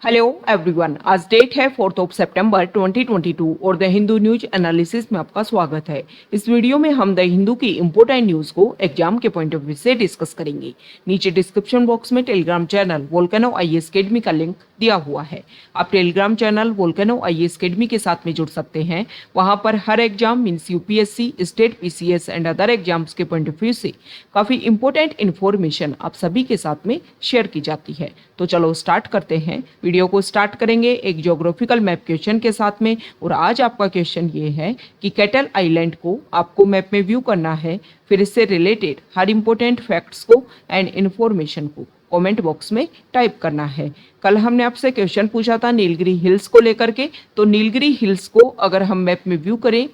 Hello everyone, आज date है 4 सितंबर 2022 और द हिंदू न्यूज एनालिसिस में आपका स्वागत है। इस वीडियो में हम द हिंदू की इंपोर्टेंट न्यूज को एग्जाम के पॉइंट ऑफ व्यू से डिस्कस करेंगे। नीचे डिस्क्रिप्शन बॉक्स में Telegram channel Volcano IAS Academy का लिंक दिया हुआ है। आप Telegram channel Volcano IAS Academy के साथ में जुड़ सकते हैं। वहां पर हर exam means UPSC, state PCS and other exams के पॉइंट ऑफ व्यू से काफी इंपॉर्टेंट इन्फॉर्मेशन आप सभी के साथ में शेयर की जाती है। तो चलो स्टार्ट करते हैं। वीडियो को स्टार्ट करेंगे एक ज्योग्राफिकल मैप क्वेश्चन के साथ में। और आज आपका क्वेश्चन ये है कि कैटल आइलैंड को आपको मैप में व्यू करना है, फिर इससे रिलेटेड हर इंपॉर्टेंट फैक्ट्स को एंड इन्फॉर्मेशन को कमेंट बॉक्स में टाइप करना है। कल हमने आपसे क्वेश्चन पूछा था नीलगिरी हिल्स को लेकर के, तो नीलगिरी हिल्स को अगर हम मैप में व्यू करें,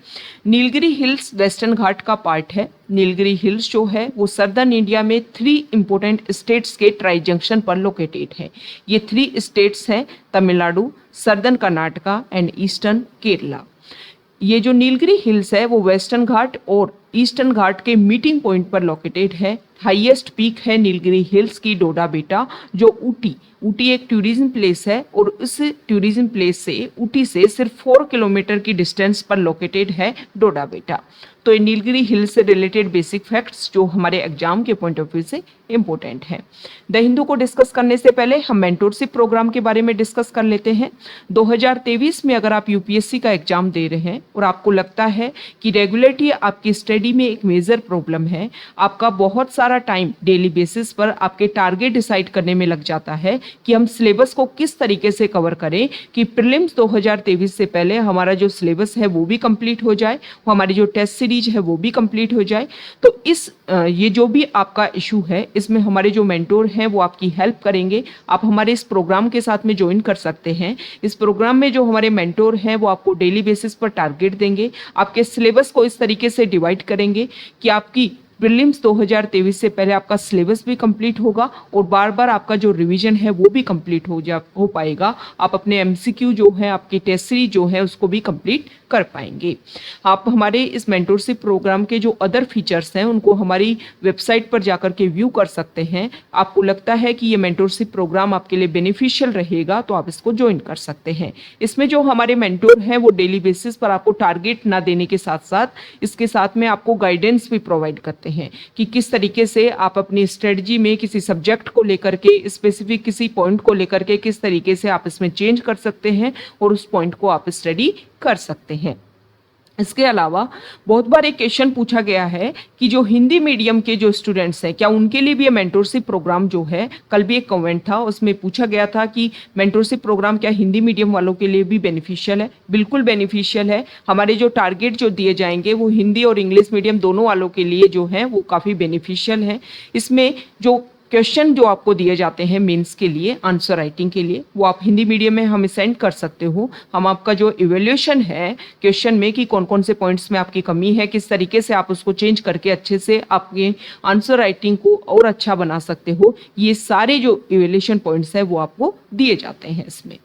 नीलगिरी हिल्स वेस्टर्न घाट का पार्ट है। नीलगिरी हिल्स जो है वो सर्दर्न इंडिया में 3 इंपोर्टेंट स्टेट्स के ट्राई जंक्शन पर लोकेटेड है। ये 3 स्टेट्स हैं Tamil Nadu, southern Karnataka and eastern Kerala. ये जो नीलगिरी हिल्स है वो वेस्टर्न घाट और ईस्टर्न घाट के मीटिंग पॉइंट पर लोकेटेड है। हाईएस्ट पीक है नीलगिरी हिल्स की डोडा बेटा, जो ऊटी एक टूरिज्म प्लेस है और उस टूरिज्म प्लेस से ऊटी से सिर्फ 4 किलोमीटर की डिस्टेंस पर लोकेटेड है डोडा बेटा। तो ये नीलगिरी हिल्स से रिलेटेड बेसिक फैक्ट्स जो हमारे एग्जाम के पॉइंट ऑफ व्यू से इंपॉर्टेंट है। द हिंदू को डिस्कस करने से पहले हम मेंटोरशिप प्रोग्राम के बारे में डिस्कस कर लेते हैं। 2023 में अगर आप यूपीएससी का एग्जाम दे रहे हैं और आपको लगता है कि रेगुलरिटी आपकी स्टडी में एक मेजर प्रॉब्लम है, आपका बहुत सारा टाइम डेली बेसिस पर आपके टारगेट डिसाइड करने में लग जाता है कि हम सिलेबस को किस तरीके से कवर करें कि प्रीलिम्स 2023 से पहले हमारा जो सिलेबस है वो भी कंप्लीट हो जाए, हमारी जो टेस्ट सीरीज है वो भी कंप्लीट हो जाए। तो ये जो भी आपका इशू है, इसमें हमारे जो मेंटोर हैं वो आपकी हेल्प करेंगे। आप हमारे इस प्रोग्राम के साथ में ज्वाइन कर सकते हैं। इस प्रोग्राम में जो हमारे मेंटोर हैं वो आपको डेली बेसिस पर टारगेट देंगे, आपके सिलेबस को इस तरीके से डिवाइड करेंगे कि आपकी प्रीलिम्स 2023 से पहले आपका सिलेबस भी कंप्लीट होगा और बार बार आपका जो रिवीजन है वो भी कंप्लीट हो पाएगा। आप अपने एमसीक्यू जो है, आपकी टेस्ट सीरीज जो है उसको भी कंप्लीट कर पाएंगे। आप हमारे इस मेंटोरशिप प्रोग्राम के जो अदर फीचर्स हैं उनको हमारी वेबसाइट पर जाकर के व्यू कर सकते हैं। आपको लगता है कि ये मेंटोरशिप प्रोग्राम आपके लिए बेनिफिशियल रहेगा तो आप इसको ज्वाइन कर सकते हैं। इसमें जो हमारे मेंटोर हैं वो डेली बेसिस पर आपको टारगेट ना देने के साथ साथ इसके साथ में आपको गाइडेंस भी प्रोवाइड करते हैं कि किस तरीके से आप अपनी स्ट्रेटजी में किसी सब्जेक्ट को लेकर के, स्पेसिफिक किसी पॉइंट को लेकर के किस तरीके से आप इसमें चेंज कर सकते हैं और उस पॉइंट को आप स्टडी कर सकते हैं। इसके अलावा बहुत बार एक क्वेश्चन पूछा गया है कि जो हिंदी मीडियम के जो स्टूडेंट्स हैं क्या उनके लिए भी ये मेंटोरशिप प्रोग्राम जो है, कल भी एक कमेंट था उसमें पूछा गया था कि मेंटोरशिप प्रोग्राम क्या हिंदी मीडियम वालों के लिए भी बेनिफिशियल है। बिल्कुल बेनिफिशियल है। हमारे जो टारगेट जो दिए जाएंगे वो हिंदी और इंग्लिश मीडियम दोनों वालों के लिए जो है वो काफ़ी बेनिफिशियल है। इसमें जो क्वेश्चन जो आपको दिए जाते हैं मेंस के लिए, आंसर राइटिंग के लिए, वो आप हिंदी मीडियम में हमें सेंड कर सकते हो। हम आपका जो इवैल्यूएशन है क्वेश्चन में कि कौन कौन से पॉइंट्स में आपकी कमी है, किस तरीके से आप उसको चेंज करके अच्छे से आपके आंसर राइटिंग को और अच्छा बना सकते हो, ये सारे जो इवैल्यूएशन पॉइंट्स है वो आपको दिए जाते हैं इसमें।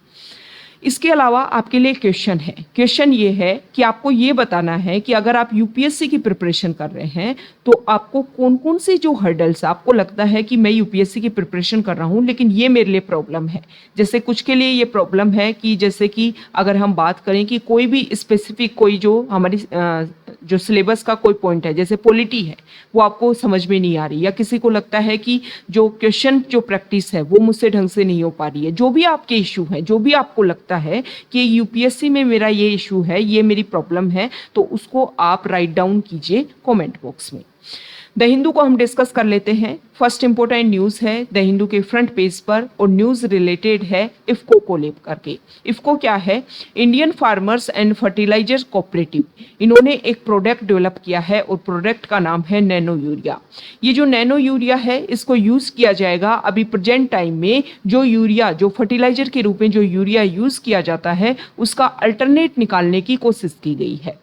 इसके अलावा आपके लिए क्वेश्चन है। क्वेश्चन ये है कि आपको ये बताना है कि अगर आप यूपीएससी की प्रिपरेशन कर रहे हैं तो आपको कौन कौन से जो हर्डल्स आपको लगता है कि मैं यूपीएससी की प्रिपरेशन कर रहा हूँ लेकिन ये मेरे लिए प्रॉब्लम है। जैसे कुछ के लिए ये प्रॉब्लम है कि जैसे कि अगर हम बात करें कि कोई भी स्पेसिफिक कोई जो हमारी जो सिलेबस का कोई पॉइंट है, जैसे पॉलिटी है, वो आपको समझ में नहीं आ रही, या किसी को लगता है कि जो क्वेश्चन जो प्रैक्टिस है वो मुझसे ढंग से नहीं हो पा रही है। जो भी आपके इशू है, जो भी आपको लगता है कि यूपीएससी में मेरा ये इशू है, ये मेरी प्रॉब्लम है, तो उसको आप राइट डाउन कीजिए कमेंट बॉक्स में। द हिंदू को हम डिस्कस कर लेते हैं। फर्स्ट इंपॉर्टेंट न्यूज है द हिंदू के फ्रंट पेज पर और न्यूज रिलेटेड है इफ्को को लेकर के। इफ्को क्या है? Indian farmers and fertiliser cooperative. इन्होंने एक प्रोडक्ट डेवलप किया है और प्रोडक्ट का नाम है नैनो यूरिया। ये जो नैनो यूरिया है इसको यूज किया जाएगा अभी प्रेजेंट टाइम में। जो यूरिया, जो फर्टिलाइजर के रूप में जो यूरिया यूज किया जाता है उसका अल्टरनेट निकालने की कोशिश की गई है।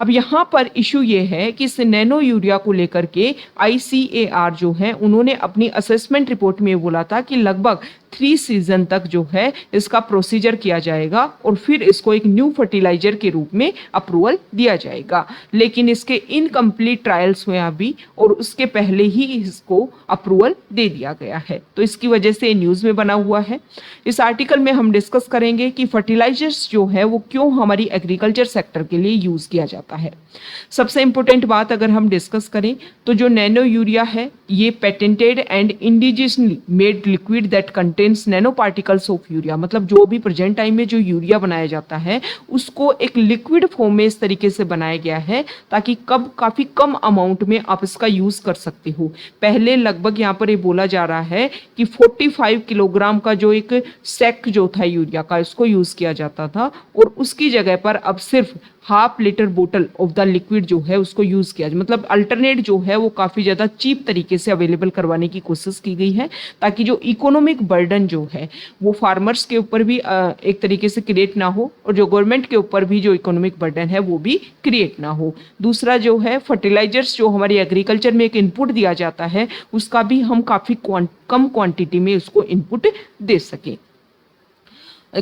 अब यहाँ पर इशू ये है कि इस नैनो यूरिया को लेकर के ICAR जो है उन्होंने अपनी असेसमेंट रिपोर्ट में बोला था कि लगभग 3 सीजन तक जो है इसका प्रोसीजर किया जाएगा और फिर इसको एक न्यू फर्टिलाइजर के रूप में अप्रूवल दिया जाएगा। लेकिन इसके इनकम्प्लीट ट्रायल्स हुए अभी और उसके पहले ही इसको अप्रूवल दे दिया गया है, तो इसकी वजह से न्यूज़ में बना हुआ है। इस आर्टिकल में हम डिस्कस करेंगे कि फर्टिलाइजर्स जो है वो क्यों हमारी एग्रीकल्चर सेक्टर के लिए यूज़ किया जाता है। सबसे इंपॉर्टेंट बात अगर हम डिस्कस करें तो जो नैनो यूरिया है ये patented and indigenously made liquid that contains nano particles of urea, मतलब जो भी प्रेजेंट टाइम में जो यूरिया बनाया जाता है उसको एक लिक्विड फॉर्म में इस तरीके से बनाया गया है ताकि काफ़ी कम अमाउंट में आप इसका यूज़ कर सकते हो। पहले लगभग यहाँ पर ये बोला जा रहा है कि 45 किलोग्राम का जो एक सैक जो था यूरिया का इसको यूज़ किया जाता था और उसकी जगह पर अब सिर्फ ½ लीटर बोतल ऑफ द लिक्विड जो है उसको यूज़ किया, मतलब अल्टरनेट जो है वो काफ़ी ज़्यादा चीप तरीके से अवेलेबल करवाने की कोशिश की गई है ताकि जो इकोनॉमिक बर्डन जो है वो फार्मर्स के ऊपर भी एक तरीके से क्रिएट ना हो और जो गवर्नमेंट के ऊपर भी जो इकोनॉमिक बर्डन है वो भी क्रिएट ना हो। दूसरा जो है फर्टिलाइजर्स जो हमारी एग्रीकल्चर में एक इनपुट दिया जाता है उसका भी हम काफ़ी कम क्वांटिटी में उसको इनपुट दे सकें।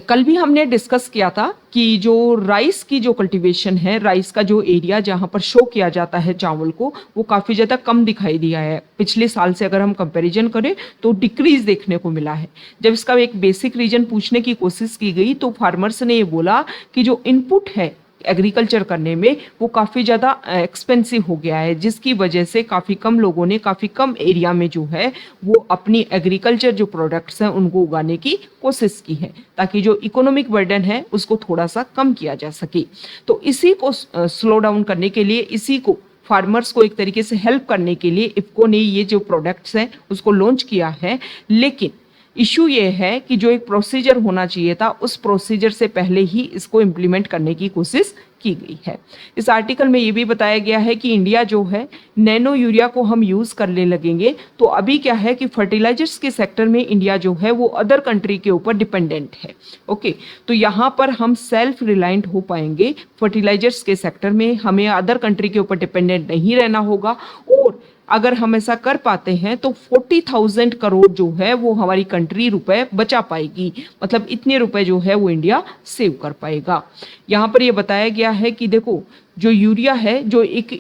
कल भी हमने डिस्कस किया था कि जो राइस की जो कल्टीवेशन है, राइस का जो एरिया जहाँ पर शो किया जाता है चावल को, वो काफ़ी ज़्यादा कम दिखाई दिया है। पिछले साल से अगर हम कंपैरिजन करें तो डिक्रीज देखने को मिला है। जब इसका एक बेसिक रीजन पूछने की कोशिश की गई तो फार्मर्स ने ये बोला कि जो इनपुट है एग्रीकल्चर करने में वो काफ़ी ज़्यादा एक्सपेंसिव हो गया है, जिसकी वजह से काफ़ी कम लोगों ने काफ़ी कम एरिया में जो है वो अपनी एग्रीकल्चर जो प्रोडक्ट्स हैं उनको उगाने की कोशिश की है ताकि जो इकोनॉमिक बर्डन है उसको थोड़ा सा कम किया जा सके। तो इसी को स्लो डाउन करने के लिए, इसी को फार्मर्स को एक तरीके से हेल्प करने के लिए इफ्को ने ये जो प्रोडक्ट्स हैं उसको लॉन्च किया है। लेकिन इशू ये है कि जो एक प्रोसीजर होना चाहिए था उस प्रोसीजर से पहले ही इसको इम्प्लीमेंट करने की कोशिश की गई है। इस आर्टिकल में ये भी बताया गया है कि इंडिया जो है नैनो यूरिया को हम यूज़ करने लगेंगे तो अभी क्या है कि फर्टिलाइजर्स के सेक्टर में इंडिया जो है वो अदर कंट्री के ऊपर डिपेंडेंट है। ओके, तो यहाँ पर हम सेल्फ रिलायंट हो पाएंगे फर्टिलाइजर्स के सेक्टर में, हमें अदर कंट्री के ऊपर डिपेंडेंट नहीं रहना होगा। और अगर हम ऐसा कर पाते हैं तो 40,000 करोड़ जो है वो हमारी कंट्री रुपए बचा पाएगी, मतलब इतने रुपए जो है वो इंडिया सेव कर पाएगा। यहाँ पर ये बताया गया है कि देखो जो यूरिया है जो एक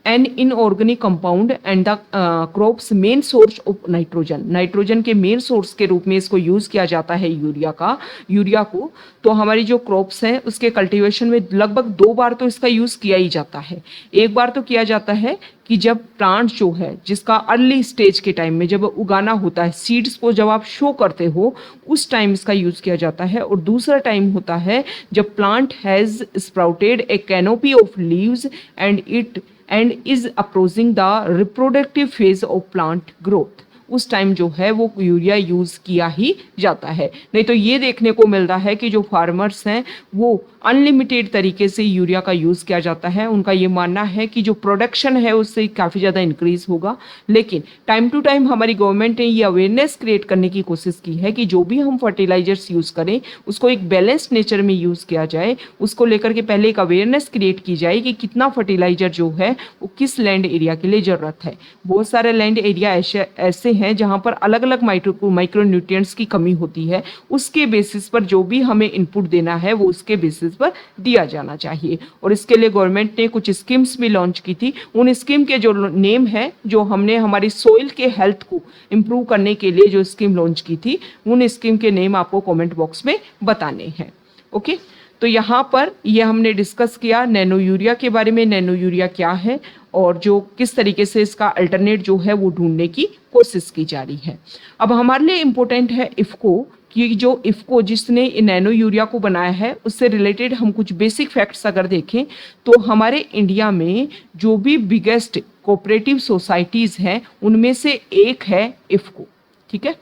an inorganic compound and the crops main source of nitrogen के मेन सोर्स के रूप में इसको यूज़ किया जाता है यूरिया को। तो हमारी जो क्रॉप्स हैं उसके कल्टीवेशन में लगभग 2 बार तो इसका यूज़ किया ही जाता है। एक बार तो किया जाता है कि जब प्लांट जो है जिसका अर्ली स्टेज के टाइम में जब उगाना होता है, सीड्स को जब आप शो करते हो उस टाइम इसका यूज़ किया जाता है। और दूसरा टाइम होता है जब plant has sprouted A canopy of leaves and is approaching the reproductive phase of plant growth, उस टाइम जो है वो यूरिया यूज़ किया ही जाता है। नहीं तो ये देखने को मिलता है कि जो फार्मर्स हैं वो अनलिमिटेड तरीके से यूरिया का यूज़ किया जाता है। उनका ये मानना है कि जो प्रोडक्शन है उससे काफ़ी ज़्यादा इंक्रीज होगा। लेकिन टाइम टू टाइम हमारी गवर्नमेंट ने ये अवेयरनेस क्रिएट करने की कोशिश की है कि जो भी हम फर्टिलाइजर्स यूज़ करें उसको एक बैलेंस्ड नेचर में यूज़ किया जाए, उसको लेकर के पहले एक अवेयरनेस क्रिएट की जाए कि कितना फर्टिलाइजर जो है वो किस लैंड एरिया के लिए ज़रूरत है। बहुत सारे लैंड एरिया ऐसे हैं जहाँ पर अलग अलग माइक्रो न्यूट्रिएंट्स की कमी होती है, उसके बेसिस पर जो भी हमें इनपुट देना है वो उसके बेसिस पर दिया जाना चाहिए। और इसके लिए गवर्नमेंट ने कुछ स्कीम्स भी लॉन्च की थी। उन स्कीम के जो नेम है, जो हमने हमारी सोइल के हेल्थ को इम्प्रूव करने के लिए जो स्कीम लॉन्च की थी, उन स्कीम के नेम आपको कमेंट बॉक्स में बताने हैं। ओके, तो यहाँ पर ये हमने डिस्कस किया नैनो यूरिया के बारे में, नैनो यूरिया क्या है और जो किस तरीके से इसका अल्टरनेट जो है वो ढूंढने की कोशिश की जा रही है। अब हमारे लिए इम्पोर्टेंट है इफ्को, कि जो इफ्को जिसने नैनो यूरिया को बनाया है उससे रिलेटेड हम कुछ बेसिक फैक्ट्स अगर देखें तो हमारे इंडिया में जो भी बिगेस्ट कोऑपरेटिव सोसाइटीज़ हैं उनमें से एक है इफ्को। ठीक है,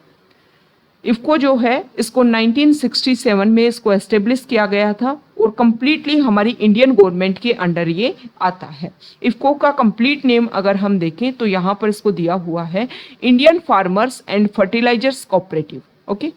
इफ्को जो है इसको 1967 में इसको एस्टेब्लिश किया गया था और कंप्लीटली हमारी इंडियन गवर्नमेंट के अंडर ये आता है। इफ्को का कंप्लीट नेम अगर हम देखें तो यहाँ पर इसको दिया हुआ है Indian farmers and fertilisers cooperative. Okay,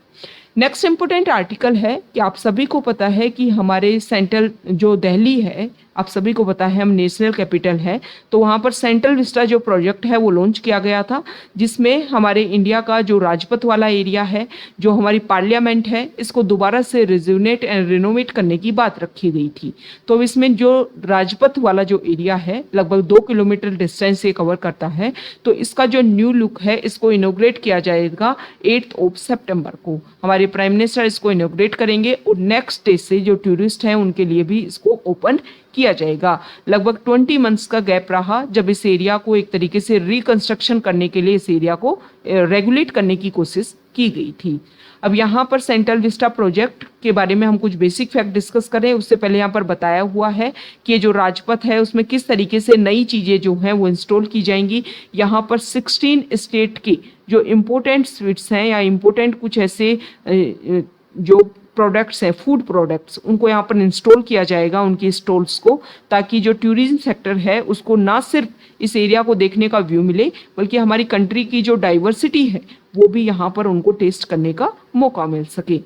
next important article है कि आप सभी को पता है कि हमारे सेंट्रल जो दिल्ली है आप सभी को पता है हम नेशनल कैपिटल है, तो वहाँ पर सेंट्रल विस्टा जो प्रोजेक्ट है वो लॉन्च किया गया था, जिसमें हमारे इंडिया का जो राजपथ वाला एरिया है, जो हमारी पार्लियामेंट है, इसको दोबारा से रिज्यूनेट एंड रिनोवेट करने की बात रखी गई थी। तो इसमें जो राजपथ वाला जो एरिया है लगभग 2 किलोमीटर डिस्टेंस से कवर करता है, तो इसका जो न्यू लुक है इसको इनोग्रेट किया जाएगा 8 सितंबर को। हमारे प्राइम मिनिस्टर इसको इनोग्रेट करेंगे और नेक्स्ट डे से जो टूरिस्ट हैं उनके लिए भी इसको ओपन किया जाएगा। लगभग 20 मंथ्स का गैप रहा जब इस एरिया को एक तरीके से रिकंस्ट्रक्शन करने के लिए इस एरिया को रेगुलेट करने की कोशिश की गई थी। अब यहाँ पर सेंट्रल विस्टा प्रोजेक्ट के बारे में हम कुछ बेसिक फैक्ट डिस्कस करें, उससे पहले यहाँ पर बताया हुआ है कि जो राजपथ है उसमें किस तरीके से नई चीज़ें जो हैं वो इंस्टॉल की जाएंगी। यहाँ पर 16 स्टेट की जो इम्पोर्टेंट स्वीट्स हैं या इम्पोर्टेंट कुछ ऐसे जो प्रोडक्ट्स हैं, फूड प्रोडक्ट्स, उनको यहाँ पर इंस्टॉल किया जाएगा उनकी स्टॉल्स को, ताकि जो टूरिज्म सेक्टर है उसको ना सिर्फ इस एरिया को देखने का व्यू मिले, बल्कि हमारी कंट्री की जो डाइवर्सिटी है वो भी यहाँ पर उनको टेस्ट करने का मौका मिल सके।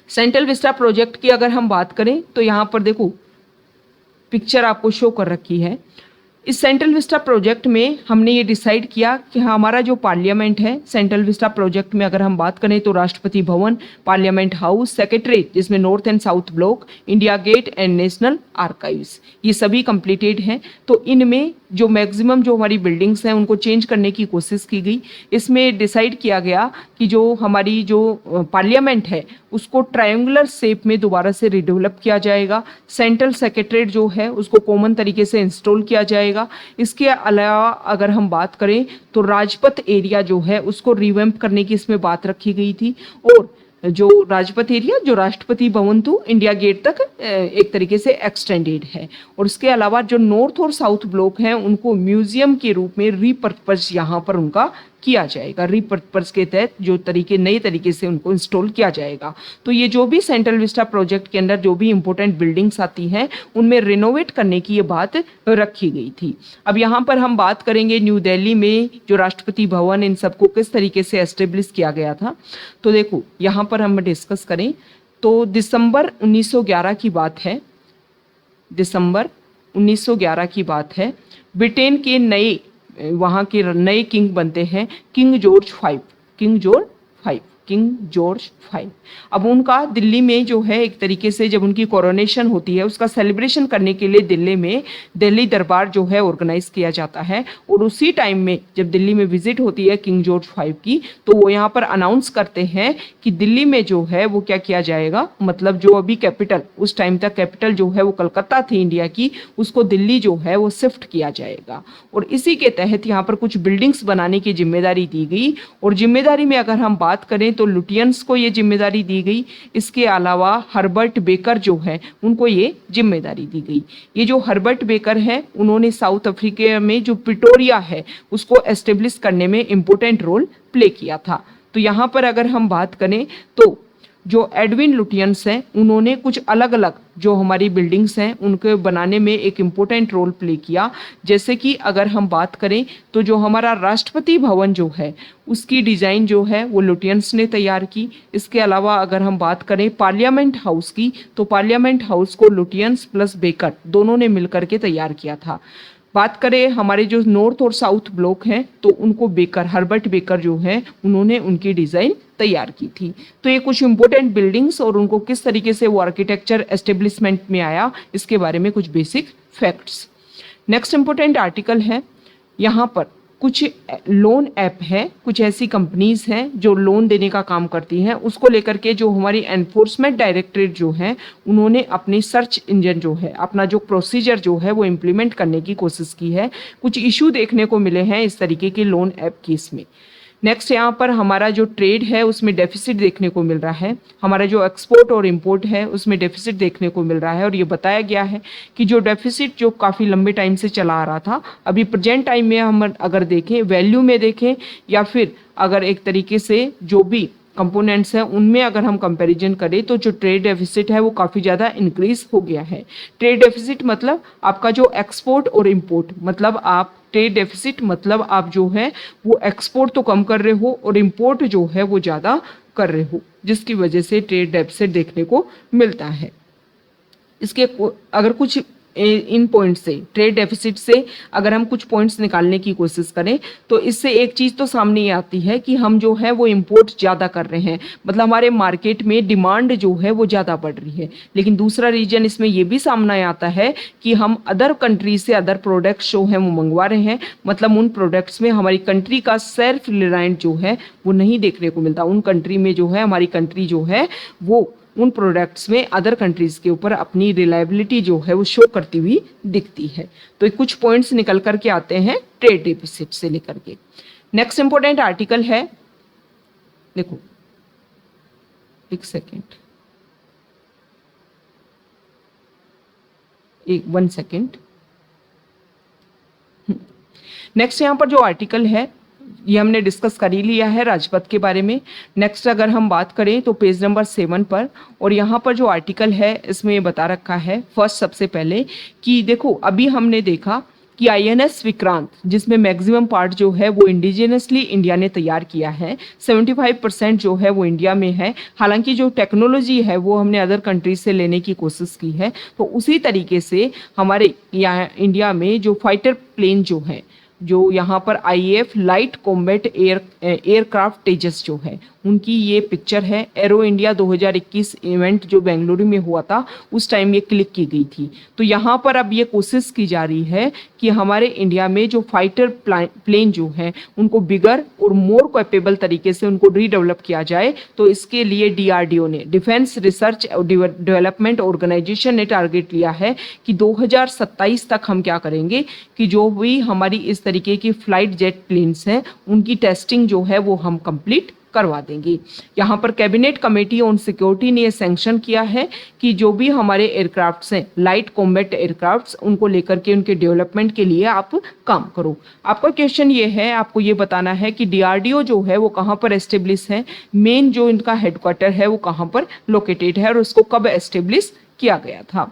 सेंट्रल विस्टा प्रोजेक्ट की अगर हम बात करें तो यहाँ पर देखो पिक्चर आपको शो कर रखी है। इस सेंट्रल विस्टा प्रोजेक्ट में हमने ये डिसाइड किया कि हमारा जो पार्लियामेंट है, सेंट्रल विस्टा प्रोजेक्ट में अगर हम बात करें तो Rashtrapati Bhavan, parliament house, secretariat जिसमें north and south block, India gate and national archives, ये सभी कंप्लीटेड हैं। तो इनमें जो मैक्सिमम जो हमारी बिल्डिंग्स हैं उनको चेंज करने की कोशिश की गई। इसमें डिसाइड किया गया कि जो हमारी जो पार्लियामेंट है उसको ट्रायंगुलर शेप में दोबारा से रिडेवलप किया जाएगा। सेंट्रल सेक्रेटरीट जो है उसको कॉमन तरीके से इंस्टॉल किया जाएगा। इसके अलावा अगर हम बात करें तो राजपथ एरिया जो है उसको रिवैम्प करने की इसमें बात रखी गई थी, और जो राजपथ एरिया जो Rashtrapati Bhavan to India gate तक एक तरीके से एक्सटेंडेड है। और इसके अलावा जो नॉर्थ और साउथ ब्लॉक हैं उनको म्यूजियम के रूप में रीपर्पज यहाँ पर उनका किया जाएगा। रीपर्पज के तहत जो नए तरीके से उनको इंस्टॉल किया जाएगा। तो ये जो भी सेंट्रल विस्टा प्रोजेक्ट के अंदर जो भी इंपॉर्टेंट बिल्डिंग्स आती हैं उनमें रिनोवेट करने की ये बात रखी गई थी। अब यहाँ पर हम बात करेंगे न्यू दिल्ली में जो राष्ट्रपति भवन, इन सबको किस तरीके से एस्टेब्लिश किया गया था। तो देखो यहाँ पर हम डिस्कस करें तो दिसंबर 1911 की बात है। दिसंबर 1911 की बात है। ब्रिटेन के वहाँ के नए किंग बनते हैं किंग जॉर्ज फाइव। अब उनका दिल्ली में जो है एक तरीके से जब उनकी कोरोनेशन होती है उसका सेलिब्रेशन करने के लिए दिल्ली में दिल्ली दरबार जो है ऑर्गेनाइज किया जाता है। और उसी टाइम में जब दिल्ली में विजिट होती है किंग जॉर्ज फाइव की, तो वो यहाँ पर अनाउंस करते हैं कि दिल्ली में जो है वो क्या किया जाएगा, मतलब जो अभी कैपिटल, उस टाइम तक कैपिटल जो है वो कलकत्ता थी इंडिया की, उसको दिल्ली जो है वो शिफ्ट किया जाएगा। और इसी के तहत यहाँ पर कुछ बिल्डिंग्स बनाने की जिम्मेदारी दी गई। और जिम्मेदारी में अगर हम बात करें तो लुटियंस को ये जिम्मेदारी दी गई। इसके अलावा हर्बर्ट बेकर जो है उनको ये जिम्मेदारी दी गई। ये जो हर्बर्ट बेकर है उन्होंने साउथ अफ्रीका में जो प्रिटोरिया है उसको एस्टेब्लिश करने में इम्पोर्टेंट रोल प्ले किया था। तो यहाँ पर अगर हम बात करें तो जो एडविन लुटियंस हैं उन्होंने कुछ अलग अलग जो हमारी बिल्डिंग्स हैं उनके बनाने में एक इम्पोर्टेंट रोल प्ले किया। जैसे कि अगर हम बात करें तो जो हमारा राष्ट्रपति भवन जो है उसकी डिज़ाइन जो है वो लुटियंस ने तैयार की। इसके अलावा अगर हम बात करें पार्लियामेंट हाउस की, तो पार्लियामेंट हाउस को लुटियंस प्लस बेकर दोनों ने मिलकर के तैयार किया था। बात करें हमारे जो नॉर्थ और साउथ ब्लॉक हैं तो उनको हर्बर्ट बेकर जो है उन्होंने उनकी डिज़ाइन तैयार की थी। तो ये कुछ इंपॉर्टेंट बिल्डिंग्स और उनको किस तरीके से वो आर्किटेक्चर एस्टेब्लिशमेंट में आया इसके बारे में कुछ basic facts. Next important article है, यहाँ पर कुछ लोन ऐप है, कुछ ऐसी कंपनीज हैं जो लोन देने का काम करती हैं। उसको लेकर के जो हमारी एनफोर्समेंट डायरेक्टरेट जो है उन्होंने अपनी सर्च इंजन जो है, अपना जो प्रोसीजर जो है वो इम्प्लीमेंट करने की कोशिश की है। कुछ इशू देखने को मिले हैं इस तरीके के लोन ऐप केस में। नेक्स्ट यहाँ पर हमारा जो ट्रेड है उसमें डेफिसिट देखने को मिल रहा है। हमारा जो एक्सपोर्ट और इंपोर्ट है उसमें डेफिसिट देखने को मिल रहा है। और ये बताया गया है कि जो डेफिसिट जो काफ़ी लंबे टाइम से चला आ रहा था, अभी प्रेजेंट टाइम में हम अगर देखें, वैल्यू में देखें या फिर अगर एक तरीके से जो भी कंपोनेंट्स हैं उनमें अगर हम कंपैरिजन करें तो जो ट्रेड डेफिसिट है वो काफ़ी ज़्यादा इंक्रीज हो गया है। ट्रेड डेफिसिट मतलब आपका जो एक्सपोर्ट और इंपोर्ट, मतलब आप ट्रेड डेफिसिट मतलब आप जो है वो एक्सपोर्ट तो कम कर रहे हो और इंपोर्ट जो है वो ज़्यादा कर रहे हो, जिसकी वजह से ट्रेड डेफिसिट देखने को मिलता है। इसके अगर कुछ इन पॉइंट से, ट्रेड डेफिसिट से अगर हम कुछ पॉइंट्स निकालने की कोशिश करें तो इससे एक चीज़ तो सामने ये आती है कि हम जो है वो इंपोर्ट ज़्यादा कर रहे हैं, मतलब हमारे मार्केट में डिमांड जो है वो ज़्यादा बढ़ रही है। लेकिन दूसरा रीजन इसमें ये भी सामने आता है कि हम अदर कंट्री से अदर प्रोडक्ट्स जो हैं वो मंगवा रहे हैं, मतलब उन प्रोडक्ट्स में हमारी कंट्री का सेल्फ रिलायंट जो है वो नहीं देखने को मिलता। उन कंट्री में जो है हमारी कंट्री जो है वो उन प्रोडक्ट्स में अदर कंट्रीज के ऊपर अपनी रिलायबिलिटी जो है वो शो करती हुई दिखती है। तो कुछ पॉइंट्स निकल करके आते हैं ट्रेड डेफिसिट से लेकर के। नेक्स्ट इंपॉर्टेंट आर्टिकल है, देखो एक सेकेंड, वन सेकेंड। नेक्स्ट यहाँ पर जो आर्टिकल है ये हमने डिस्कस कर ही लिया है राजपथ के बारे में। नेक्स्ट अगर हम बात करें तो पेज नंबर 7 पर, और यहाँ पर जो आर्टिकल है इसमें ये बता रखा है फर्स्ट सबसे पहले कि देखो अभी हमने देखा कि INS विक्रांत जिसमें मैक्सिमम पार्ट जो है वो इंडिजिनसली इंडिया ने तैयार किया है, 75% जो है वो इंडिया में है। हालांकि जो टेक्नोलॉजी है वो हमने अदर कंट्रीज से लेने की कोशिश की है। तो उसी तरीके से हमारे यहाँ इंडिया में जो फाइटर प्लेन जो है, जो यहाँ पर IAF लाइट कॉम्बैट एयरक्राफ्ट तेजस जो है उनकी ये पिक्चर है। एरो इंडिया 2021 इवेंट जो बेंगलुरु में हुआ था उस टाइम ये क्लिक की गई थी। तो यहाँ पर अब ये कोशिश की जा रही है कि हमारे इंडिया में जो फाइटर प्लेन जो है उनको बिगर और मोर कैपेबल तरीके से उनको रीडेवलप किया जाए। तो इसके लिए DRDO ने, डिफेंस रिसर्च और डेवलपमेंट ऑर्गेनाइजेशन ने टारगेट लिया है कि 2027 तक हम क्या करेंगे कि जो भी हमारी इस तरीके की फ्लाइट जेट प्लेन्स हैं उनकी टेस्टिंग जो है वो हम कंप्लीट करवा देंगे। यहाँ पर कैबिनेट कमेटी ऑन सिक्योरिटी ने सैंक्शन किया है कि जो भी हमारे एयरक्राफ्ट्स हैं, लाइट कॉम्बैट एयरक्राफ्ट्स, उनको लेकर के उनके डेवलपमेंट के लिए आप काम करो। आपका क्वेश्चन ये है, आपको ये बताना है कि DRDO जो है वो कहाँ पर एस्टेब्लिश है, मेन जो इनका हेडक्वार्टर है वो कहाँ पर लोकेटेड है और उसको कब एस्टेब्लिश किया गया था।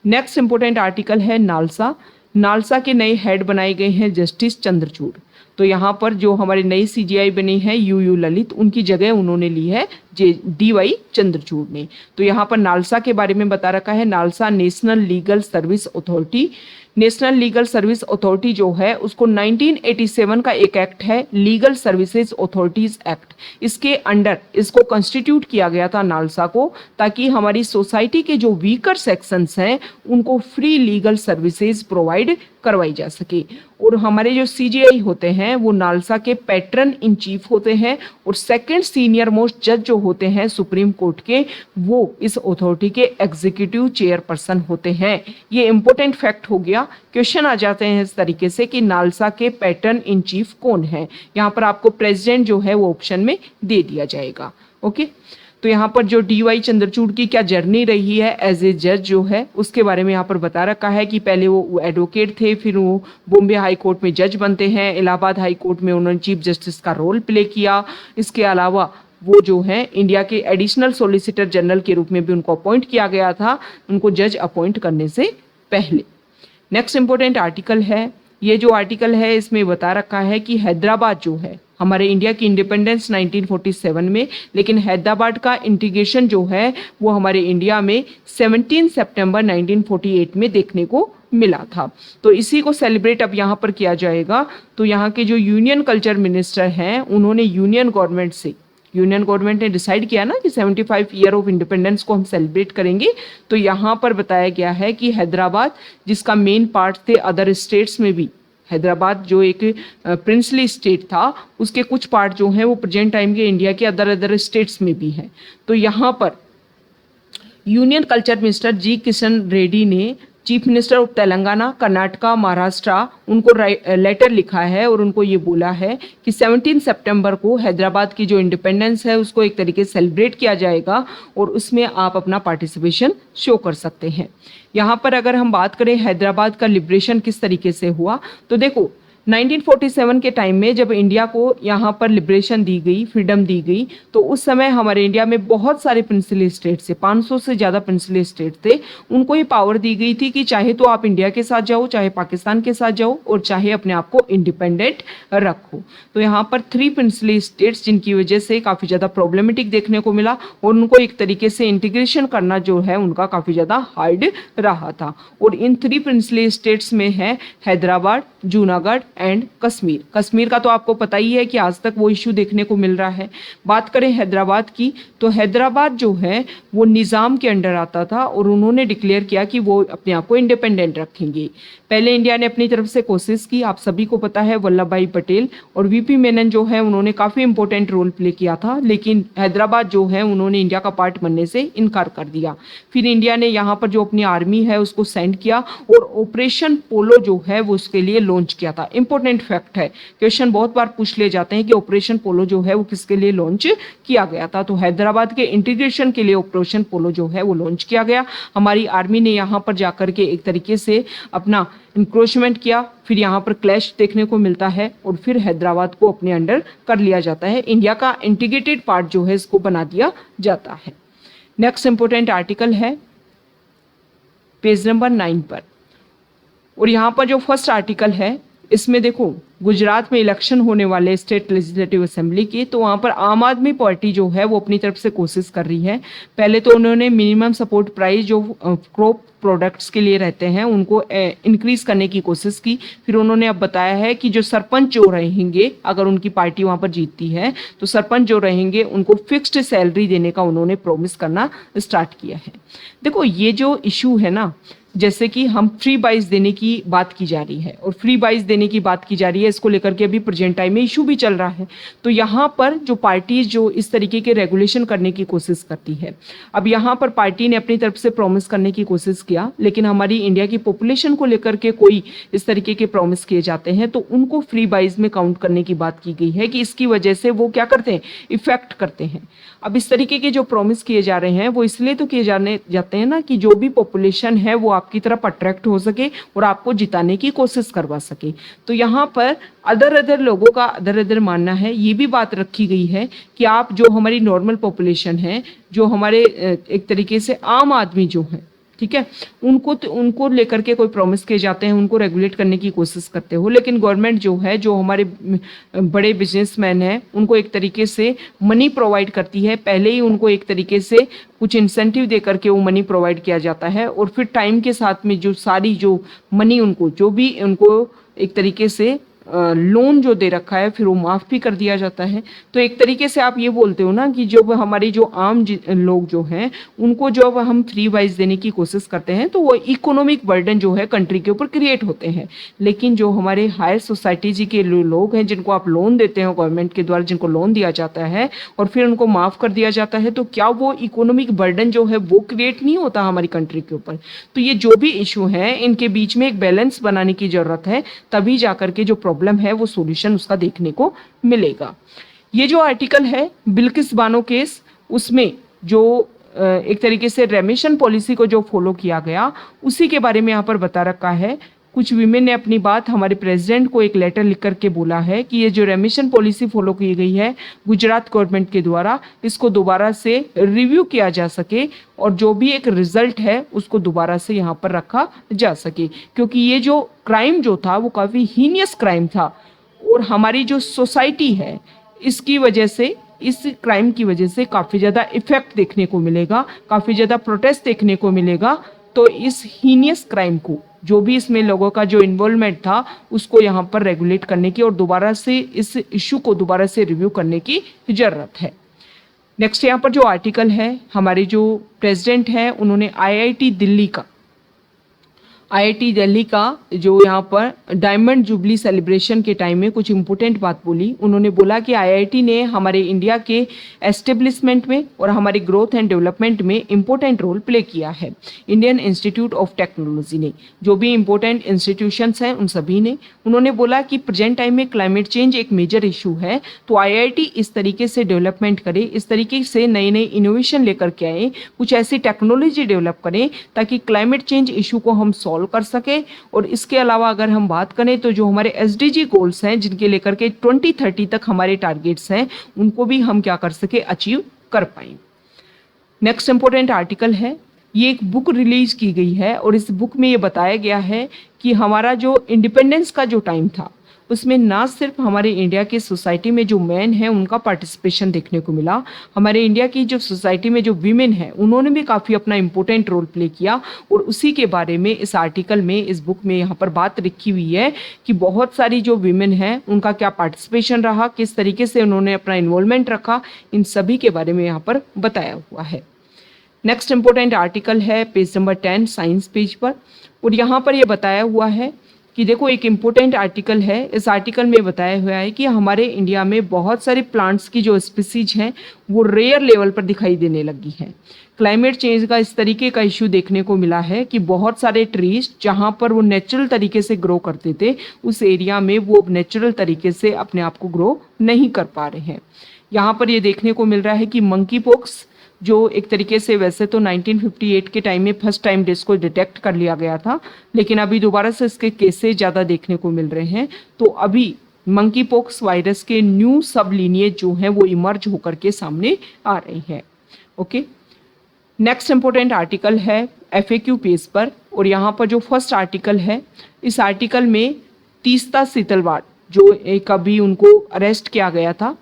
नेक्स्ट इंपोर्टेंट आर्टिकल है नालसा। नालसा के नए हेड बनाए गए हैं जस्टिस चंद्रचूड़। तो यहाँ पर जो हमारी नई CGI बनी है UU ललित, उनकी जगह उन्होंने ली है DY चंद्रचूड़ ने। तो यहाँ पर नालसा के बारे में बता रखा है, NALSA national legal service authority. National legal service authority जो है उसको 1987 का एक एक्ट है, लीगल सर्विसेज अथॉरिटीज एक्ट, इसके अंडर इसको कॉन्स्टिट्यूट किया गया था नालसा को, ताकि हमारी सोसाइटी के जो वीकर सेक्शंस हैं उनको फ्री लीगल सर्विसेज प्रोवाइड करवाई जा सके। और हमारे जो CGI होते हैं वो नालसा के पैट्रन इन चीफ होते हैं, और सेकंड सीनियर मोस्ट जज जो होते हैं सुप्रीम कोर्ट के, वो इस अथॉरिटी के एग्जीक्यूटिव चेयरपर्सन होते हैं। ये इंपॉर्टेंट फैक्ट हो गया। क्वेश्चन आ जाते हैं इस तरीके से कि नालसा के पैट्रन इन चीफ कौन है। यहाँ पर आपको प्रेसिडेंट जो है वो ऑप्शन में दे दिया जाएगा। ओके, तो यहाँ पर जो DY चंद्रचूड़ की क्या जर्नी रही है एज ए जज जो है उसके बारे में यहाँ पर बता रखा है कि पहले वो एडवोकेट थे, फिर वो बॉम्बे हाई कोर्ट में जज बनते हैं, इलाहाबाद हाई कोर्ट में उन्होंने चीफ जस्टिस का रोल प्ले किया। इसके अलावा वो जो है इंडिया के एडिशनल सॉलिसिटर जनरल के रूप में भी उनको अपॉइंट किया गया था, उनको जज अपॉइंट करने से पहले। नेक्स्ट इंपॉर्टेंट आर्टिकल है, ये जो आर्टिकल है इसमें बता रखा है कि हैदराबाद जो है हमारे इंडिया की इंडिपेंडेंस 1947 में, लेकिन हैदराबाद का इंटीग्रेशन जो है वो हमारे इंडिया में 17 सितंबर 1948 में देखने को मिला था। तो इसी को सेलिब्रेट अब यहाँ पर किया जाएगा। तो यहाँ के जो यूनियन कल्चर मिनिस्टर हैं उन्होंने यूनियन गवर्नमेंट ने डिसाइड किया ना कि 75 ईयर ऑफ इंडिपेंडेंस को हम सेलिब्रेट करेंगे। तो यहाँ पर बताया गया है कि हैदराबाद जिसका मेन पार्ट थे अदर स्टेट्स में भी, हैदराबाद जो एक प्रिंसली स्टेट था उसके कुछ पार्ट जो हैं वो प्रेजेंट टाइम के इंडिया के अदर स्टेट्स में भी हैं। तो यहाँ पर यूनियन कल्चर मिनिस्टर जी किशन रेड्डी ने chief minister of Telangana, Karnataka, Maharashtra उनको लेटर लिखा है और उनको ये बोला है कि 17 सितंबर को हैदराबाद की जो इंडिपेंडेंस है उसको एक तरीके से सेलिब्रेट किया जाएगा और उसमें आप अपना पार्टिसिपेशन शो कर सकते हैं। यहाँ पर अगर हम बात करें हैदराबाद का लिबरेशन किस तरीके से हुआ, तो देखो 1947 के टाइम में जब इंडिया को यहाँ पर लिबरेशन दी गई, फ्रीडम दी गई, तो उस समय हमारे इंडिया में बहुत सारे प्रिंसली स्टेट थे, 500 से ज़्यादा प्रिंसली स्टेट थे। उनको ये पावर दी गई थी कि चाहे तो आप इंडिया के साथ जाओ, चाहे पाकिस्तान के साथ जाओ, और चाहे अपने आप को इंडिपेंडेंट रखो। तो यहाँ पर 3 प्रिंसली स्टेट्स, जिनकी वजह से काफ़ी ज़्यादा प्रॉब्लमेटिक देखने को मिला और उनको एक तरीके से इंटीग्रेशन करना जो है उनका काफ़ी ज़्यादा हार्ड रहा था। और इन 3 प्रिंसली स्टेट्स में है हैदराबाद, जूनागढ़ एंड कश्मीर। कश्मीर का तो आपको पता ही है कि आज तक वो इशू देखने को मिल रहा है। बात करें हैदराबाद की, तो हैदराबाद जो है वो निज़ाम के अंडर आता था और उन्होंने डिक्लेयर किया कि वो अपने आप को इंडिपेंडेंट रखेंगे। पहले इंडिया ने अपनी तरफ से कोशिश की, आप सभी को पता है वल्लभ भाई पटेल और वीपी मेनन जो है उन्होंने काफ़ी इंपॉर्टेंट रोल प्ले किया था, लेकिन हैदराबाद जो है उन्होंने इंडिया का पार्ट बनने से इनकार कर दिया। फिर इंडिया ने यहाँ पर जो अपनी आर्मी है उसको सेंड किया और ऑपरेशन पोलो जो है वो उसके लिए लॉन्च किया था। इंपॉर्टेंट फैक्ट है, क्वेश्चन बहुत बार पूछ ले जाते हैं कि ऑपरेशन पोलो जो है वो किसके लिए लॉन्च किया गया था। तो हैदराबाद के इंटीग्रेशन के लिए ऑपरेशन पोलो जो है वो लॉन्च किया गया। हमारी आर्मी ने यहाँ पर जाकर के एक तरीके से अपना इंक्रोचमेंट किया, फिर यहाँ पर क्लैश देखने को मिलता है और फिर हैदराबाद को अपने अंडर कर लिया जाता है। इंडिया का इंटीग्रेटेड पार्ट जो है इसको बना दिया जाता है। नेक्स्ट इंपॉर्टेंट आर्टिकल है पेज नंबर 9 पर, और यहाँ पर जो फर्स्ट आर्टिकल है इसमें देखो गुजरात में इलेक्शन होने वाले स्टेट लेजिस्लेटिव असेंबली के, तो वहाँ पर आम आदमी पार्टी जो है वो अपनी तरफ से कोशिश कर रही है। पहले तो उन्होंने मिनिमम सपोर्ट प्राइस जो क्रॉप प्रोडक्ट्स के लिए रहते हैं उनको इंक्रीज करने की कोशिश की। फिर उन्होंने अब बताया है कि जो सरपंच जो रहेंगे, अगर उनकी पार्टी वहाँ पर जीतती है तो सरपंच जो रहेंगे उनको फिक्स्ड सैलरी देने का उन्होंने प्रॉमिस करना स्टार्ट किया है। देखो ये जो इशू है ना, जैसे कि हम फ्री बाइज देने की बात की जा रही है और फ्री बाइज देने की बात की जा रही है, इसको लेकर के अभी प्रेजेंट टाइम में इशू भी चल रहा है। तो यहाँ पर जो पार्टीज जो इस तरीके के रेगुलेशन करने की कोशिश करती है, अब यहाँ पर पार्टी ने अपनी तरफ से प्रॉमिस करने की कोशिश किया, लेकिन हमारी इंडिया की पॉपुलेशन को लेकर के कोई इस तरीके के प्रॉमिस किए जाते हैं तो उनको फ्री बाइज में काउंट करने की बात की गई है कि इसकी वजह से वो क्या करते हैं, इफेक्ट करते हैं। अब इस तरीके के जो प्रॉमिस किए जा रहे हैं वो इसलिए तो किए जाते हैं ना कि जो भी पॉपुलेशन है वो आपकी तरफ अट्रैक्ट हो सके और आपको जिताने की कोशिश करवा सके। तो यहाँ पर अदर लोगों का अदर मानना है, ये भी बात रखी गई है कि आप जो हमारी नॉर्मल पॉपुलेशन है, जो हमारे एक तरीके से आम आदमी जो है, ठीक है, उनको लेकर के कोई प्रॉमिस किए जाते हैं, उनको रेगुलेट करने की कोशिश करते हो, लेकिन गवर्नमेंट जो है, जो हमारे बड़े बिजनेसमैन हैं, उनको एक तरीके से मनी प्रोवाइड करती है। पहले ही उनको एक तरीके से कुछ इंसेंटिव दे करके वो मनी प्रोवाइड किया जाता है और फिर टाइम के साथ में जो सारी जो मनी उनको जो भी उनको एक तरीके से लोन जो दे रखा है फिर वो माफ़ भी कर दिया जाता है। तो एक तरीके से आप ये बोलते हो ना कि जो हमारी जो आम लोग जो हैं उनको जब हम फ्री वाइज देने की कोशिश करते हैं तो वो इकोनॉमिक बर्डन जो है कंट्री के ऊपर क्रिएट होते हैं। लेकिन जो हमारे हायर सोसाइटी जी के लोग हैं, जिनको आप लोन देते हो गवर्नमेंट के द्वारा, जिनको लोन दिया जाता है और फिर उनको माफ़ कर दिया जाता है, तो क्या वो इकोनॉमिक बर्डन जो है वो क्रिएट नहीं होता हमारी कंट्री के ऊपर? तो ये जो भी इशू है इनके बीच में एक बैलेंस बनाने की ज़रूरत है, तभी जाकर के जो प्रॉब्लम है वो सॉल्यूशन उसका देखने को मिलेगा। ये जो आर्टिकल है बिल्किस बानो केस, उसमें जो एक तरीके से रेमिशन पॉलिसी को जो फॉलो किया गया उसी के बारे में यहाँ पर बता रखा है। कुछ वीमेन ने अपनी बात हमारे प्रेसिडेंट को एक लेटर लिख करके बोला है कि ये जो रेमिशन पॉलिसी फॉलो की गई है गुजरात गवर्नमेंट के द्वारा, इसको दोबारा से रिव्यू किया जा सके और जो भी एक रिजल्ट है उसको दोबारा से यहाँ पर रखा जा सके, क्योंकि ये जो क्राइम जो था वो काफ़ी हीनियस क्राइम था और हमारी जो सोसाइटी है इसकी वजह से, इस क्राइम की वजह से काफ़ी ज़्यादा इफेक्ट देखने को मिलेगा, काफ़ी ज़्यादा प्रोटेस्ट देखने को मिलेगा। तो इस हीनियस क्राइम को, जो भी इसमें लोगों का जो इन्वॉल्वमेंट था, उसको यहाँ पर रेगुलेट करने की और दोबारा से इस इशू को दोबारा से रिव्यू करने की ज़रूरत है। नेक्स्ट यहाँ पर जो आर्टिकल है, हमारे जो प्रेसिडेंट हैं उन्होंने आईआईटी दिल्ली का जो यहाँ पर डायमंड जुबली सेलिब्रेशन के टाइम में कुछ इम्पोर्टेंट बात बोली। उन्होंने बोला कि आईआईटी ने हमारे इंडिया के एस्टेब्लिशमेंट में और हमारे ग्रोथ एंड डेवलपमेंट में इम्पोर्टेंट रोल प्ले किया है। इंडियन इंस्टीट्यूट ऑफ टेक्नोलॉजी ने, जो भी इम्पोर्टेंट इंस्टीट्यूशंस हैं उन सभी ने, उन्होंने बोला कि प्रेजेंट टाइम में क्लाइमेट चेंज एक मेजर इशू है, तो आईआईटी इस तरीके से डेवलपमेंट करे, इस तरीके से नए नए इनोवेशन लेकर के आए, कुछ ऐसी टेक्नोलॉजी डेवलप करें ताकि क्लाइमेट चेंज इशू को हम सॉल्व सॉल्व कर सके। और इसके अलावा अगर हम बात करें तो जो हमारे SDG गोल्स हैं जिनके लेकर के 2030 तक हमारे टारगेट्स हैं उनको भी हम क्या कर सके, अचीव कर पाएं। नेक्स्ट इंपॉर्टेंट आर्टिकल है, ये एक बुक रिलीज की गई है और इस बुक में ये बताया गया है कि हमारा जो इंडिपेंडेंस का जो टाइम था उसमें ना सिर्फ हमारे इंडिया की सोसाइटी में जो मैन हैं उनका पार्टिसिपेशन देखने को मिला, हमारे इंडिया की जो सोसाइटी में जो वीमेन हैं उन्होंने भी काफ़ी अपना इम्पोर्टेंट रोल प्ले किया। और उसी के बारे में इस आर्टिकल में, इस बुक में यहाँ पर बात लिखी हुई है कि बहुत सारी जो वीमेन हैं उनका क्या पार्टिसिपेशन रहा, किस तरीके से उन्होंने अपना इन्वॉल्वमेंट रखा, इन सभी के बारे में यहाँ पर बताया हुआ है। नेक्स्ट इंपॉर्टेंट आर्टिकल है पेज नंबर 10 साइंस पेज पर, और यहाँ पर यह बताया हुआ है कि देखो एक इम्पोर्टेंट आर्टिकल है। इस आर्टिकल में बताया हुआ है कि हमारे इंडिया में बहुत सारे प्लांट्स की जो स्पीसीज हैं वो रेयर लेवल पर दिखाई देने लगी हैं। क्लाइमेट चेंज का इस तरीके का इश्यू देखने को मिला है कि बहुत सारे ट्रीज जहाँ पर वो नेचुरल तरीके से ग्रो करते थे उस एरिया में वो नेचुरल तरीके से अपने आप को ग्रो नहीं कर पा रहे हैं। यहाँ पर ये देखने को मिल रहा है कि मंकी पॉक्स जो एक तरीके से वैसे तो 1958 के टाइम में फर्स्ट टाइम इसको डिटेक्ट कर लिया गया था, लेकिन अभी दोबारा से इसके केसेस ज़्यादा देखने को मिल रहे हैं। तो अभी मंकी पॉक्स वायरस के न्यू सब लीनिएज जो हैं वो इमर्ज होकर के सामने आ रही है। ओके, नेक्स्ट इंपॉर्टेंट आर्टिकल है FAQ पेज पर, और यहाँ पर जो फर्स्ट आर्टिकल है इस आर्टिकल में तीस्ता सीतलवाड़ जो एक अभी उनको अरेस्ट किया गया था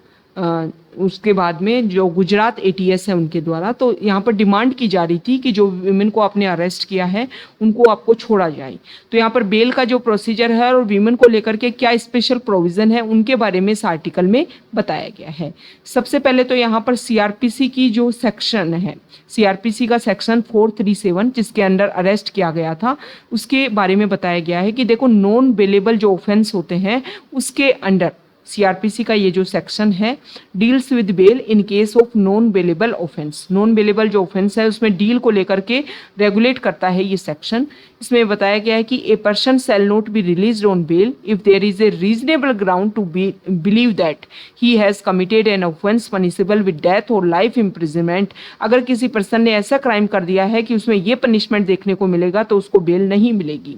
उसके बाद में जो गुजरात ATS है उनके द्वारा, तो यहाँ पर डिमांड की जा रही थी कि जो वीमेन को आपने अरेस्ट किया है उनको आपको छोड़ा जाए। तो यहाँ पर बेल का जो प्रोसीजर है और वीमेन को लेकर के क्या स्पेशल प्रोविज़न है उनके बारे में इस आर्टिकल में बताया गया है। सबसे पहले तो यहाँ पर CRPC की जो सेक्शन है, CRPC का सेक्शन 437 जिसके अंडर अरेस्ट किया गया था उसके बारे में बताया गया है कि देखो नॉन बेलेबल जो ऑफेंस होते हैं उसके अंडर CRPC का ये जो सेक्शन है deals with bail in case of non bailable offence. Non bailable जो ऑफेंस है उसमें डील को लेकर के रेगुलेट करता है ये सेक्शन। इसमें बताया गया है कि a person shall not be released on bail if there is a reasonable ground to believe that he has committed an offence punishable with death और लाइफ इम्प्रिजनमेंट। अगर किसी पर्सन ने ऐसा क्राइम कर दिया है कि उसमें ये पनिशमेंट देखने को मिलेगा तो उसको बेल नहीं मिलेगी।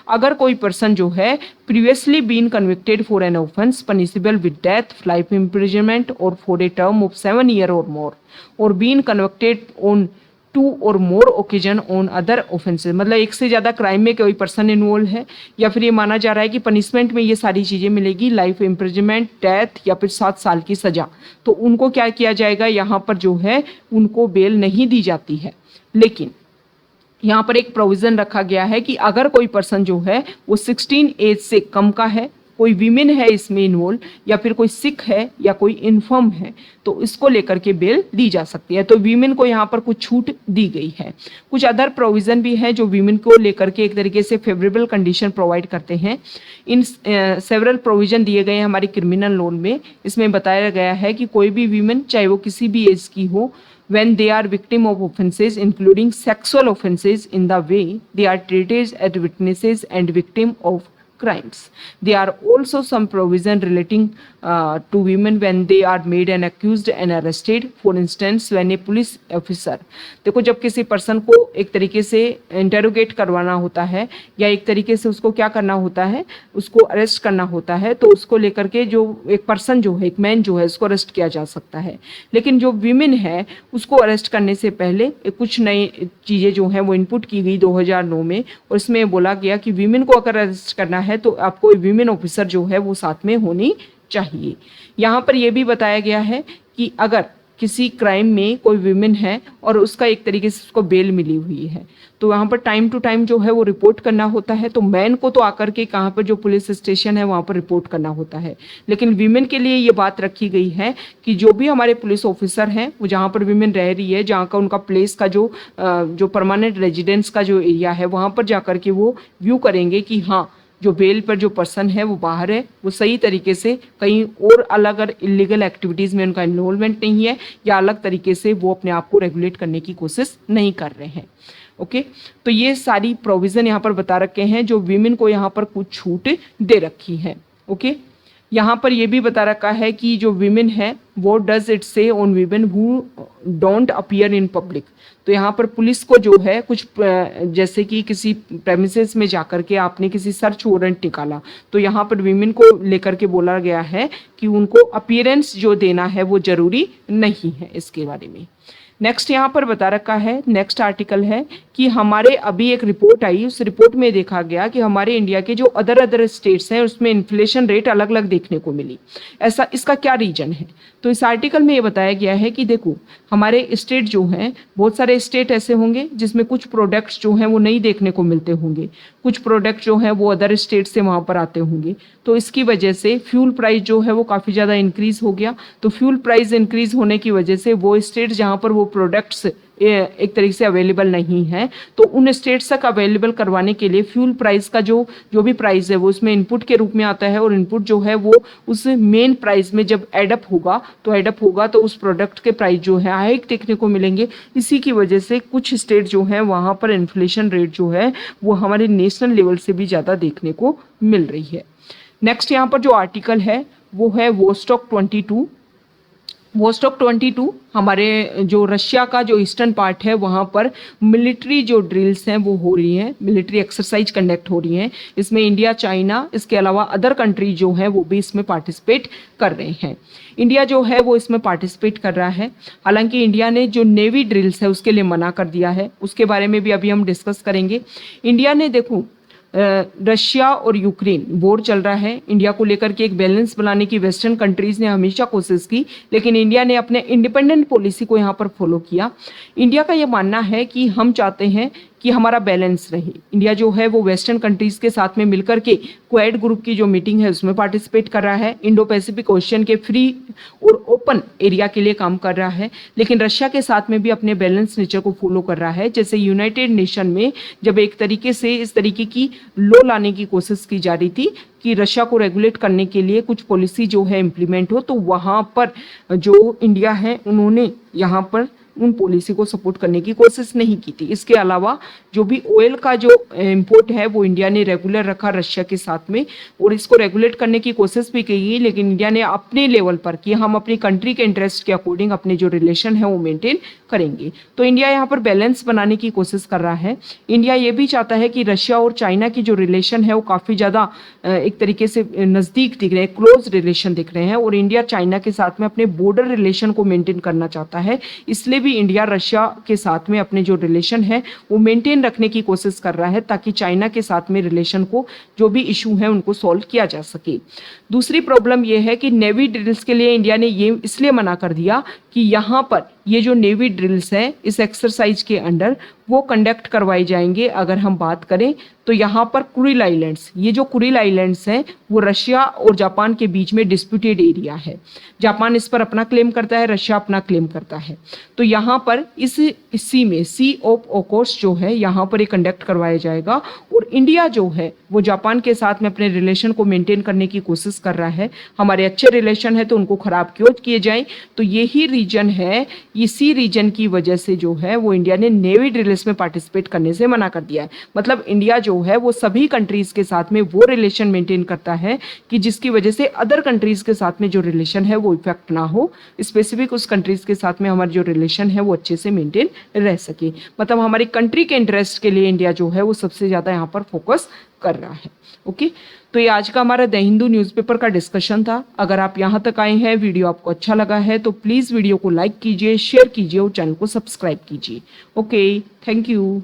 अगर कोई पर्सन जो है previously been convicted for an offence punishable with death, life imprisonment or for a term of 7 years or more, or been convicted on 2 or more occasion on other offenses। मतलब एक से ज़्यादा क्राइम में कोई person involve है या फिर ये माना जा रहा है कि पनिशमेंट में ये सारी चीज़ें मिलेगी, लाइफ इम्प्रिजनमेंट, डेथ या फिर 7 साल की सज़ा, तो उनको क्या किया जाएगा, यहाँ पर जो है उनको बेल नहीं दी जाती है। लेकिन यहाँ पर एक प्रोविज़न रखा गया है कि अगर कोई पर्सन जो है वो 16 एज से कम का है, कोई वीमेन है इसमें इन्वॉल्व या फिर कोई सिक है या कोई इन्फर्म है तो इसको लेकर के बेल दी जा सकती है। तो वीमेन को यहाँ पर कुछ छूट दी गई है। कुछ अदर प्रोविज़न भी है जो वीमेन को लेकर के एक तरीके से फेवरेबल कंडीशन प्रोवाइड करते हैं। इन सेवरल प्रोविज़न दिए गए हैं हमारे क्रिमिनल लॉ में। इसमें बताया गया है कि कोई भी वीमेन चाहे वो किसी भी एज की हो, when they are victim of offenses including sexual offenses in the way they are treated as witnesses and victim of crimes. There are also some provision relating to women when they are made and accused and arrested. For instance, when a police officer, देखो जब किसी person को एक तरीके से interrogate करवाना होता है या एक तरीके से उसको क्या करना होता है, उसको अरेस्ट करना होता है, तो उसको लेकर के जो एक पर्सन जो है, एक मैन जो है, उसको अरेस्ट किया जा सकता है। लेकिन जो वीमेन है उसको अरेस्ट करने से पहले कुछ नई चीज़ें जो हैं वो इनपुट की गई 2009 में, और इसमें बोला गया कि वीमेन को अगर अरेस्ट करना है तो आपको वीमेन ऑफिसर जो है वो साथ में होनी चाहिए। यहाँ पर यह भी बताया गया है कि अगर किसी क्राइम में कोई वीमेन है और उसका एक तरीके से उसको बेल मिली हुई है तो वहाँ पर टाइम टू टाइम जो है वो रिपोर्ट करना होता है। तो मैन को तो आकर के कहाँ पर जो पुलिस स्टेशन है वहाँ पर रिपोर्ट करना होता है, लेकिन वीमेन के लिए ये बात रखी गई है कि जो भी हमारे पुलिस ऑफिसर हैं वो जहाँ पर वीमेन रह रही है, जहाँ का उनका प्लेस का जो परमानेंट रेजिडेंस का जो एरिया है वहाँ पर जा कर के वो व्यू करेंगे कि हाँ जो बेल पर जो पर्सन है वो बाहर है, वो सही तरीके से कहीं और अलग इलीगल एक्टिविटीज़ में उनका इन्वॉल्वमेंट नहीं है या अलग तरीके से वो अपने आप को रेगुलेट करने की कोशिश नहीं कर रहे हैं। ओके, तो ये सारी प्रोविज़न यहाँ पर बता रखे हैं जो वीमेन को यहाँ पर कुछ छूट दे रखी है। ओके, यहाँ पर ये भी बता रखा है कि जो विमेन है वो डज इट से on women who don't appear in public. तो यहाँ पर पुलिस को जो है कुछ जैसे कि किसी प्रेमिसेस में जाकर के आपने किसी सर्च वारंट निकाला, तो यहाँ पर विमेन को लेकर के बोला गया है कि उनको अपीयरेंस जो देना है वो जरूरी नहीं है इसके बारे में। नेक्स्ट यहाँ पर बता रखा है, नेक्स्ट आर्टिकल है कि हमारे अभी एक रिपोर्ट आई, उस रिपोर्ट में देखा गया कि हमारे इंडिया के जो अदर स्टेट्स हैं उसमें इन्फ्लेशन रेट अलग अलग देखने को मिली। ऐसा इसका क्या रीजन है? तो इस आर्टिकल में ये बताया गया है कि देखो हमारे स्टेट जो हैं, बहुत सारे स्टेट ऐसे होंगे जिसमें कुछ प्रोडक्ट्स जो हैं वो नहीं देखने को मिलते होंगे, कुछ प्रोडक्ट जो हैं वो अदर स्टेट से वहाँ पर आते होंगे। तो इसकी वजह से फ्यूल प्राइस जो है वो काफ़ी ज़्यादा इंक्रीज़ हो गया। तो फ्यूल प्राइस इंक्रीज़ होने की वजह से वो स्टेट जहाँ पर वो प्रोडक्ट्स एक तरीके से अवेलेबल नहीं है, तो उन स्टेट्स तक अवेलेबल करवाने के लिए फ्यूल प्राइस का जो भी प्राइस है वो उसमें इनपुट के रूप में आता है, और इनपुट जो है वो उस मेन प्राइस में जब एडअप होगा तो उस प्रोडक्ट के प्राइस जो है हाइक देखने को मिलेंगे। इसी की वजह से कुछ स्टेट जो हैं वहाँ पर इन्फ्लेशन रेट जो है वो हमारे नेशनल लेवल से भी ज़्यादा देखने को मिल रही है। नेक्स्ट यहाँ पर जो आर्टिकल है वो है वोस्टॉक 22। वोस्टॉक 22 हमारे जो रशिया का जो ईस्टर्न पार्ट है वहाँ पर मिलिट्री जो ड्रिल्स हैं वो हो रही हैं, मिलिट्री एक्सरसाइज कंडक्ट हो रही हैं। इसमें इंडिया, चाइना, इसके अलावा अदर कंट्री जो हैं वो भी इसमें पार्टिसिपेट कर रहे हैं। इंडिया जो है वो इसमें पार्टिसिपेट कर रहा है। हालांकि इंडिया ने जो नेवी ड्रिल्स है उसके लिए मना कर दिया है, उसके बारे में भी अभी हम डिस्कस करेंगे। इंडिया ने देखो रशिया और यूक्रेन वॉर चल रहा है, इंडिया को लेकर के एक बैलेंस बनाने की वेस्टर्न कंट्रीज ने हमेशा कोशिश की, लेकिन इंडिया ने अपने इंडिपेंडेंट पॉलिसी को यहाँ पर फॉलो किया। इंडिया का ये मानना है कि हम चाहते हैं कि हमारा बैलेंस रहे। इंडिया जो है वो वेस्टर्न कंट्रीज के साथ में मिलकर के क्वाड ग्रुप की जो मीटिंग है उसमें पार्टिसिपेट कर रहा है, इंडो पैसिफिक ओशियन के फ्री और ओपन एरिया के लिए काम कर रहा है, लेकिन रशिया के साथ में भी अपने बैलेंस नेचर को फॉलो कर रहा है। जैसे यूनाइटेड नेशन में जब एक तरीके से इस तरीके की लॉ लाने की कोशिश की जा रही थी कि रशिया को रेगुलेट करने के लिए कुछ पॉलिसी जो है इम्प्लीमेंट हो, तो वहाँ पर जो इंडिया है उन्होंने यहाँ पर उन पॉलिसी को सपोर्ट करने की कोशिश नहीं की थी। इसके अलावा जो भी ऑयल का जो इंपोर्ट है वो इंडिया ने रेगुलर रखा रशिया के साथ में, और इसको रेगुलेट करने की कोशिश भी की, लेकिन इंडिया ने अपने लेवल पर कि हम अपनी कंट्री के इंटरेस्ट के अकॉर्डिंग अपने जो रिलेशन है वो मेंटेन करेंगे। तो इंडिया यहाँ पर बैलेंस बनाने की कोशिश कर रहा है। इंडिया ये भी चाहता है कि रशिया और चाइना की जो रिलेशन है वो काफ़ी ज़्यादा एक तरीके से नज़दीक दिख रहे हैं, क्लोज रिलेशन दिख रहे हैं, और इंडिया चाइना के साथ में अपने बॉर्डर रिलेशन को मेंटेन करना चाहता है। इसलिए भी इंडिया रशिया के साथ में अपने जो रिलेशन है वो मेंटेन रखने की कोशिश कर रहा है, ताकि चाइना के साथ में रिलेशन को जो भी इशू है उनको सॉल्व किया जा सके। दूसरी प्रॉब्लम ये है कि नेवी ड्रिल्स के लिए इंडिया ने ये इसलिए मना कर दिया कि यहाँ पर ये जो नेवी ड्रिल्स हैं इस एक्सरसाइज के अंडर वो कंडक्ट करवाए जाएंगे। अगर हम बात करें तो यहाँ पर कुरिल आइलैंड्स, ये जो कुरिल आइलैंड्स हैं वो रशिया और जापान के बीच में डिस्प्यूटेड एरिया है। जापान इस पर अपना क्लेम करता है, रशिया अपना क्लेम करता है। तो यहाँ पर इस सी में सी ऑफ ओकोस जो है यहाँ पर ये कंडक्ट करवाया जाएगा, और इंडिया जो है वो जापान के साथ में अपने रिलेशन को मेंटेन करने की कोशिश कर रहा है। हमारे अच्छे रिलेशन है तो उनको खराब क्यों किए जाएं। तो यही रीजन है, इसी रीजन की वजह से जो है वो इंडिया ने नेवी ड्रिल्स में पार्टिसिपेट करने से मना कर दिया है। मतलब इंडिया जो है वो सभी कंट्रीज के साथ में वो रिलेशन मेंटेन करता है कि जिसकी वजह से अदर कंट्रीज के साथ में जो रिलेशन है वो इफेक्ट ना हो, स्पेसिफिक उस कंट्रीज के साथ में हमारी जो रिलेशन है वो अच्छे से मेंटेन रह सके। मतलब हमारी कंट्री के इंटरेस्ट के लिए इंडिया जो है वो सबसे ज़्यादा यहाँ पर फोकस कर रहा है। ओके, तो ये आज का हमारा द हिंदू न्यूज़पेपर का डिस्कशन था। अगर आप यहाँ तक आए हैं, वीडियो आपको अच्छा लगा है तो प्लीज़ वीडियो को लाइक कीजिए, शेयर कीजिए और चैनल को सब्सक्राइब कीजिए। Okay, thank you.